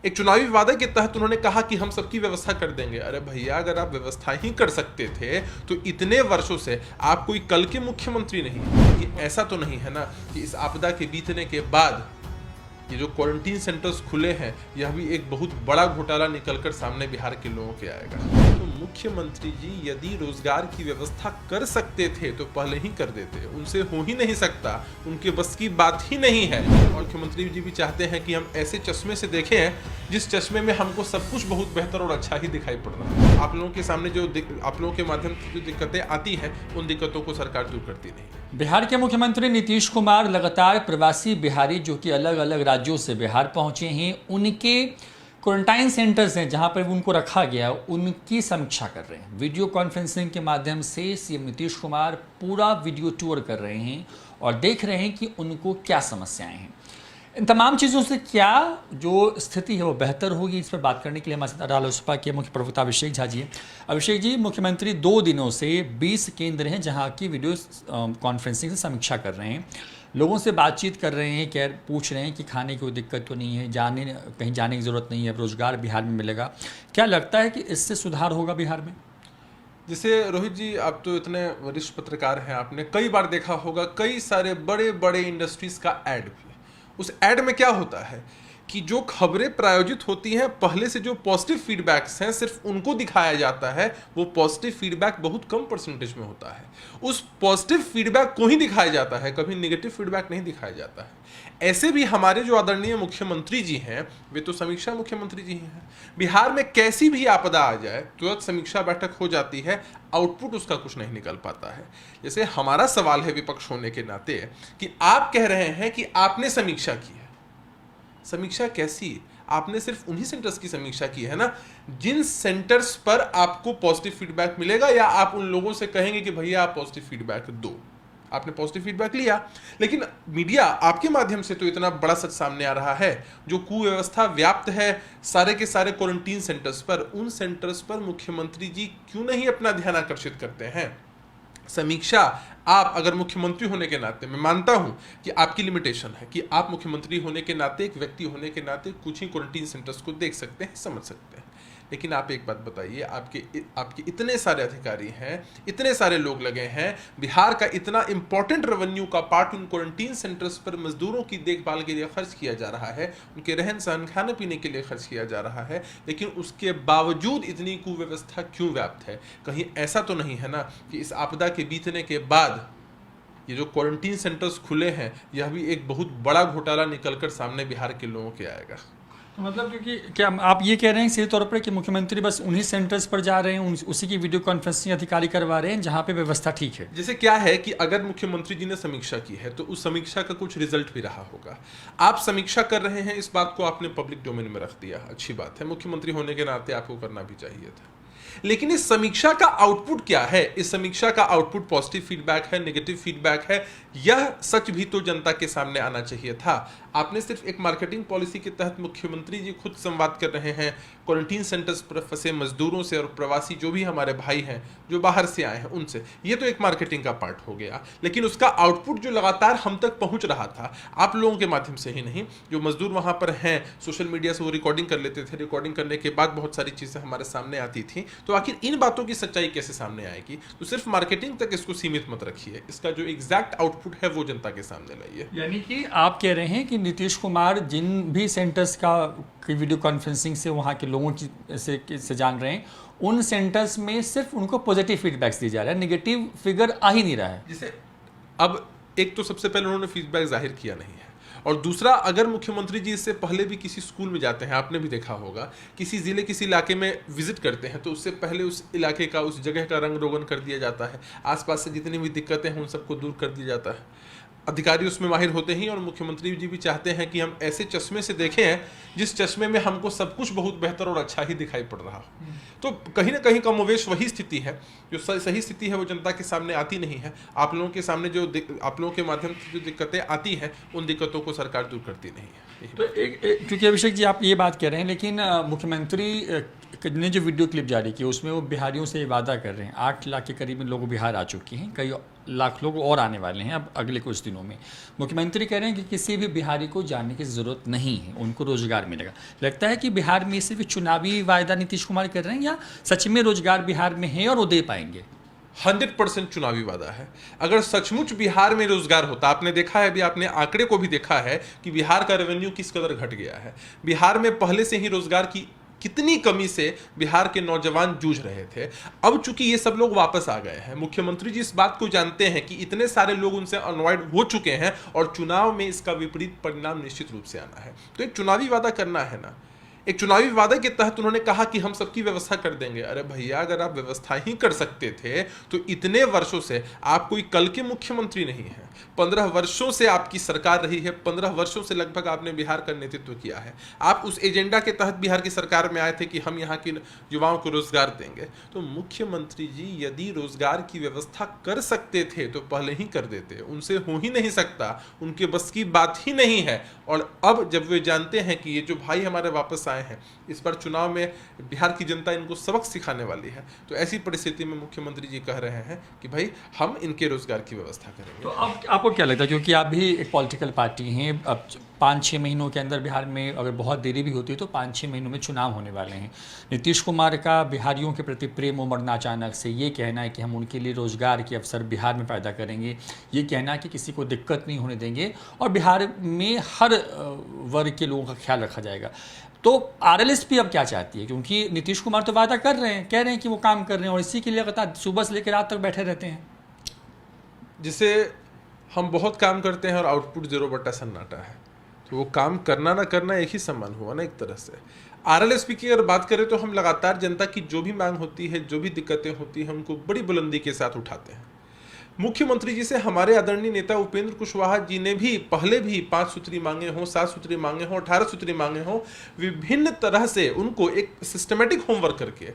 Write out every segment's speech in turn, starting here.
एक चुनावी वादे के तहत उन्होंने कहा कि हम सबकी व्यवस्था कर देंगे। अरे भैया, अगर आप व्यवस्था ही कर सकते थे तो इतने वर्षों से आप कोई कल के मुख्यमंत्री नहीं। ये ऐसा तो नहीं है ना कि इस आपदा के बीतने के बाद ये जो क्वारंटीन सेंटर्स खुले हैं, यह भी एक बहुत बड़ा घोटाला निकलकर सामने बिहार के लोगों के आएगा। तो मुख्यमंत्री जी यदि रोजगार की व्यवस्था कर सकते थे तो पहले ही कर देते। उनसे हो ही नहीं सकता, उनके बस की बात ही नहीं है। और मुख्यमंत्री जी भी चाहते हैं कि हम ऐसे चश्मे से देखें जिस चश्मे में हमको सब कुछ बहुत बेहतर और अच्छा ही दिखाई पड़ रहा है। आप लोगों के सामने आप लोगों के माध्यम से जो दिक्कतें आती हैं, उन दिक्कतों को सरकार दूर करती नहीं। बिहार के मुख्यमंत्री नीतीश कुमार लगातार प्रवासी बिहारी जो कि अलग अलग राज्यों से बिहार पहुंचे हैं, उनके क्वारंटाइन सेंटर्स हैं जहां पर उनको रखा गया, उनकी समीक्षा कर रहे हैं। वीडियो कॉन्फ्रेंसिंग के माध्यम से सीएम नीतीश कुमार पूरा वीडियो टूर कर रहे हैं और देख रहे हैं कि उनको क्या समस्याएं हैं। इन तमाम चीज़ों से क्या जो स्थिति है वो बेहतर होगी, इस पर बात करने के लिए हमारे साथ रालोसपा के मुख्य प्रवक्ता अभिषेक झा जी हैं। अभिषेक जी, मुख्यमंत्री 2 दिनों से 20 केंद्र हैं जहां की वीडियो कॉन्फ्रेंसिंग से समीक्षा कर रहे हैं, लोगों से बातचीत कर रहे हैं, क्या पूछ रहे हैं कि खाने की कोई दिक्कत तो नहीं है, कहीं जाने की ज़रूरत नहीं है, रोज़गार बिहार में मिलेगा। क्या लगता है कि इससे सुधार होगा बिहार में? जैसे रोहित जी, आप तो इतने वरिष्ठ पत्रकार हैं, आपने कई बार देखा होगा कई सारे बड़े बड़े इंडस्ट्रीज का ऐड भी। उस ऐड में क्या होता है कि जो खबरें प्रायोजित होती हैं, पहले से जो पॉजिटिव फीडबैक्स हैं सिर्फ उनको दिखाया जाता है। वो पॉजिटिव फीडबैक बहुत कम परसेंटेज में होता है। उस पॉजिटिव फीडबैक को ही दिखाया जाता है, कभी नेगेटिव फीडबैक नहीं दिखाया जाता है। ऐसे भी हमारे जो आदरणीय मुख्यमंत्री जी हैं, वे तो समीक्षा मुख्यमंत्री जी हैं। बिहार में कैसी भी आपदा आ जाए तुरंत समीक्षा बैठक हो जाती है, आउटपुट उसका कुछ नहीं निकल पाता है। जैसे हमारा सवाल है विपक्ष होने के नाते कि आप कह रहे हैं कि आपने समीक्षा की है। समीक्षा कैसी? आपने सिर्फ उन्हीं सेंटर्स की समीक्षा की है ना जिन सेंटर्स पर आपको पॉजिटिव फीडबैक मिलेगा, या आप उन लोगों से कहेंगे कि भैया आप पॉजिटिव फीडबैक दो। आपने पॉजिटिव फीडबैक लिया, लेकिन मीडिया आपके माध्यम से तो इतना बड़ा सच सामने आ रहा है, जो कुव्यवस्था व्याप्त है सारे के सारे क्वारंटीन सेंटर्स पर, उन सेंटर्स पर मुख्यमंत्री जी क्यों नहीं अपना ध्यान आकर्षित करते हैं? समीक्षा आप अगर मुख्यमंत्री होने के नाते, मैं मानता हूं कि आपकी लिमिटेशन है कि आप मुख्यमंत्री होने के नाते, एक व्यक्ति होने के नाते कुछ ही क्वारंटीन सेंटर्स को देख सकते हैं, समझ सकते हैं। लेकिन आप एक बात बताइए, आपके इतने सारे अधिकारी हैं, इतने सारे लोग लगे हैं, बिहार का इतना इंपॉर्टेंट रेवेन्यू का पार्ट उन क्वारंटीन सेंटर्स पर मजदूरों की देखभाल के लिए खर्च किया जा रहा है, उनके रहन सहन खाने पीने के लिए खर्च किया जा रहा है, लेकिन उसके बावजूद इतनी कुव्यवस्था क्यों व्याप्त है? कहीं ऐसा तो नहीं है ना कि इस आपदा के बीतने के बाद ये जो क्वारंटीन सेंटर्स खुले हैं, यह भी एक बहुत बड़ा घोटाला निकलकर सामने बिहार के लोगों के आएगा? तो मतलब क्योंकि क्या आप ये कह रहे हैं सीधे तौर पर कि मुख्यमंत्री बस उन्हीं सेंटर्स पर जा रहे हैं, उसी की वीडियो कॉन्फ्रेंसिंग अधिकारी करवा रहे हैं जहां पे व्यवस्था ठीक है? जैसे क्या है कि अगर मुख्यमंत्री जी ने समीक्षा की है तो उस समीक्षा का कुछ रिजल्ट भी रहा होगा। आप समीक्षा कर रहे हैं, इस बात को आपने पब्लिक डोमेन में रख दिया, अच्छी बात है, मुख्यमंत्री होने के नाते आपको करना भी चाहिए था। लेकिन इस समीक्षा का आउटपुट क्या है? इस समीक्षा का आउटपुट पॉजिटिव फीडबैक है, नेगेटिव फीडबैक है? यह सच भी तो जनता के सामने आना चाहिए था। आपने सिर्फ एक मार्केटिंग पॉलिसी के तहत मुख्यमंत्री जी खुद संवाद कर रहे हैं क्वारंटीन सेंटर्स पर फंसे मजदूरों से और प्रवासी जो भी हमारे भाई हैं जो बाहर से आए हैं उनसे, ये तो एक मार्केटिंग का पार्ट हो गया। लेकिन उसका आउटपुट जो लगातार हम तक पहुंच रहा था, आप लोगों के माध्यम से ही नहीं, जो मजदूर वहां पर हैं, सोशल मीडिया से वो रिकॉर्डिंग कर लेते थे, रिकॉर्डिंग करने के बाद बहुत सारी चीजें हमारे सामने आती थी। तो आखिर इन बातों की सच्चाई कैसे सामने आएगी? तो सिर्फ मार्केटिंग तक इसको सीमित मत रखिए, इसका जो एग्जैक्ट आउटपुट है वो जनता के सामने लाइए। यानी कि आप कह रहे हैं कि नीतीश कुमार जिन भी सेंटर्स की वीडियो कॉन्फ्रेंसिंग से वहाँ के लोगों की से जान रहे हैं, उन सेंटर्स में सिर्फ उनको पॉजिटिव फीडबैक्स दिए जा रहे हैं, नेगेटिव फिगर आ ही नहीं रहा है। जैसे अब एक तो सबसे पहले उन्होंने फीडबैक जाहिर किया नहीं है, और दूसरा, अगर मुख्यमंत्री जी इससे पहले भी किसी स्कूल में जाते हैं, आपने भी देखा होगा, किसी जिले किसी इलाके में विजिट करते हैं, तो उससे पहले उस इलाके का, उस जगह का रंग रोगन कर दिया जाता है, आसपास से जितनी भी दिक्कतें हैं उन सबको दूर कर दिया जाता है। अधिकारी उसमें माहिर होते ही, और मुख्यमंत्री जी भी चाहते हैं कि हम ऐसे चश्मे से देखें जिस चश्मे में हमको सब कुछ बहुत बेहतर और अच्छा ही दिखाई पड़ रहा हो। तो कहीं ना कहीं कमोवेश वही स्थिति है, जो सही स्थिति है वो जनता के सामने आती नहीं है। आप लोगों के सामने आप लोगों के माध्यम से जो दिक्कतें आती हैं, उन दिक्कतों को सरकार दूर करती नहीं है। तो क्योंकि अभिषेक जी आप ये बात कह रहे हैं, लेकिन मुख्यमंत्री ने जो वीडियो क्लिप जारी की उसमें वो बिहारियों से वादा कर रहे हैं, 8 लाख के करीब लोग बिहार आ चुके हैं, कई लाख लोग और आने वाले हैं अब अगले कुछ दिनों में। मुख्यमंत्री कह रहे हैं कि किसी भी बिहारी को जाने की ज़रूरत नहीं है, उनको रोजगार मिलेगा। लगता है कि बिहार में सिर्फ चुनावी वायदा नीतीश कुमार कर रहे हैं या सच में रोजगार बिहार में है और वो दे पाएंगे? 100% चुनावी वादा है। अगर सचमुच बिहार में रोजगार होता, आपने देखा है, अभी आपने आंकड़े को भी देखा है कि बिहार का रेवेन्यू किस कदर घट गया है। बिहार में पहले से ही रोजगार की कितनी कमी से बिहार के नौजवान जूझ रहे थे। अब चूंकि ये सब लोग वापस आ गए हैं, मुख्यमंत्री जी इस बात को जानते हैं कि इतने सारे लोग उनसे अनवॉइड हो चुके हैं और चुनाव में इसका विपरीत परिणाम निश्चित रूप से आना है। तो एक चुनावी वादा करना है ना। एक चुनावी वादे के तहत उन्होंने कहा कि हम सबकी व्यवस्था कर देंगे। अरे भैया, अगर आप व्यवस्था ही कर सकते थे तो इतने वर्षों से आप कोई कल के मुख्यमंत्री नहीं हैं। 15 वर्षों से आपकी सरकार रही है, 15 वर्षों से लगभग आपने बिहार का नेतृत्व किया है। आप उस एजेंडा के तहत बिहार की सरकार में आए थे कि हम यहाँ के युवाओं को रोजगार देंगे। तो मुख्यमंत्री जी यदि रोजगार की व्यवस्था कर सकते थे तो पहले ही कर देते। उनसे हो ही नहीं सकता, उनके बस की बात ही नहीं है। और अब जब वे जानते हैं कि ये जो भाई हमारे वापस आए हैं, इस बार चुनाव में बिहार की जनता इनको सबक सिखाने वाली है, तो ऐसी परिस्थिति में मुख्यमंत्री जी कह रहे हैं कि भाई हम इनके रोजगार की व्यवस्था करेंगे। तो अब आपको क्या लगता है, क्योंकि आप भी एक पॉलिटिकल पार्टी हैं, अब 5-6 महीनों के अंदर बिहार में अगर बहुत देरी भी होती है तो 5-6 महीनों में चुनाव होने वाले हैं। नीतीश कुमार का बिहारियों के प्रति प्रेम उमड़ना अचानक से, ये कहना है कि हम उनके लिए रोजगार के अवसर बिहार में पैदा करेंगे, ये कहना है कि किसी को दिक्कत नहीं होने देंगे और बिहार में हर वर्ग के लोगों का ख्याल रखा जाएगा। तो आरएलएसपी अब क्या चाहती है? क्योंकि नीतीश कुमार तो वादा कर रहे हैं, कह रहे हैं कि वो काम कर रहे हैं और इसी के लिए लगातार सुबह से लेकर रात तक बैठे रहते हैं। जिसे हम बहुत काम करते हैं और आउटपुट 0/सन्नाटा है, तो वो काम करना ना करना एक ही समान हुआ ना एक तरह से। आरएलएसपी की अगर बात करें तो हम लगातार जनता की जो भी मांग होती है, जो भी दिक्कतें होती हैं, उनको बड़ी बुलंदी के साथ उठाते हैं। मुख्यमंत्री जी से हमारे आदरणीय नेता उपेंद्र कुशवाहा जी ने भी पहले भी 5 सूत्री मांगे हों, 7 सूत्री मांगे हों, 18 सूत्री मांगे हों, विभिन्न तरह से उनको एक सिस्टमेटिक होमवर्क करके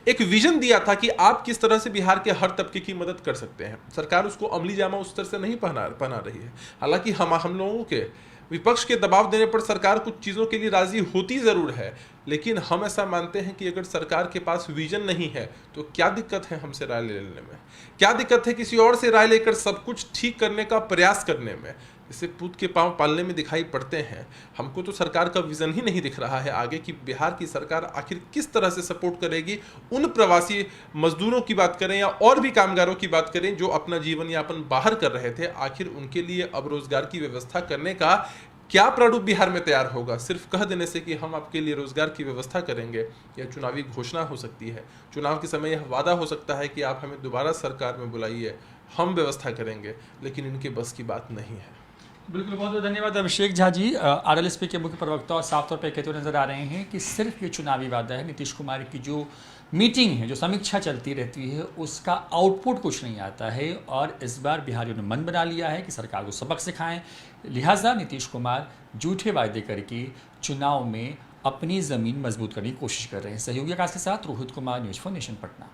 एक विजन दिया था कि आप किस तरह से बिहार के हर तबके की मदद कर सकते हैं। सरकार उसको अमली जामा उस तरह से नहीं पहना रही है। हालांकि हम लोगों के विपक्ष के दबाव देने पर सरकार कुछ चीज़ों के लिए राजी होती ज़रूर है, लेकिन हम ऐसा मानते हैं कि अगर सरकार के पास विजन नहीं है तो क्या दिक्कत है हमसे राय लेने में, क्या दिक्कत है किसी और से राय लेकर सब कुछ ठीक करने का प्रयास करने में। जैसे पूत के पांव पालने में दिखाई पड़ते हैं। हमको तो सरकार का विजन ही नहीं दिख रहा है आगे कि बिहार की सरकार आखिर किस तरह से सपोर्ट करेगी उन प्रवासी मजदूरों की बात करें या और भी कामगारों की बात करें जो अपना जीवन यापन बाहर कर रहे थे। आखिर उनके लिए अब रोजगार की व्यवस्था करने का क्या प्रारूप बिहार में तैयार होगा? सिर्फ कह देने से कि हम आपके लिए रोजगार की व्यवस्था करेंगे यह चुनावी घोषणा हो सकती है। चुनाव के समय यह वादा हो सकता है कि आप हमें दोबारा सरकार में बुलाइए, हम व्यवस्था करेंगे, लेकिन इनके बस की बात नहीं है। बिल्कुल, बहुत बहुत धन्यवाद अभिषेक झा जी। आरएलएसपी के मुख्य प्रवक्ता और साफ तौर पर कहते हुए नजर आ रहे हैं कि सिर्फ ये चुनावी वादा है। नीतीश कुमार की जो मीटिंग है, जो समीक्षा चलती रहती है, उसका आउटपुट कुछ नहीं आता है और इस बार बिहारियों ने मन बना लिया है कि सरकार को सबक सिखाएं। लिहाजा नीतीश कुमार झूठे वायदे करके चुनाव में अपनी ज़मीन मजबूत करने की कोशिश कर रहे हैं। सहयोगी आकाश के साथ रोहित कुमार, न्यूज़4 नेशन, पटना।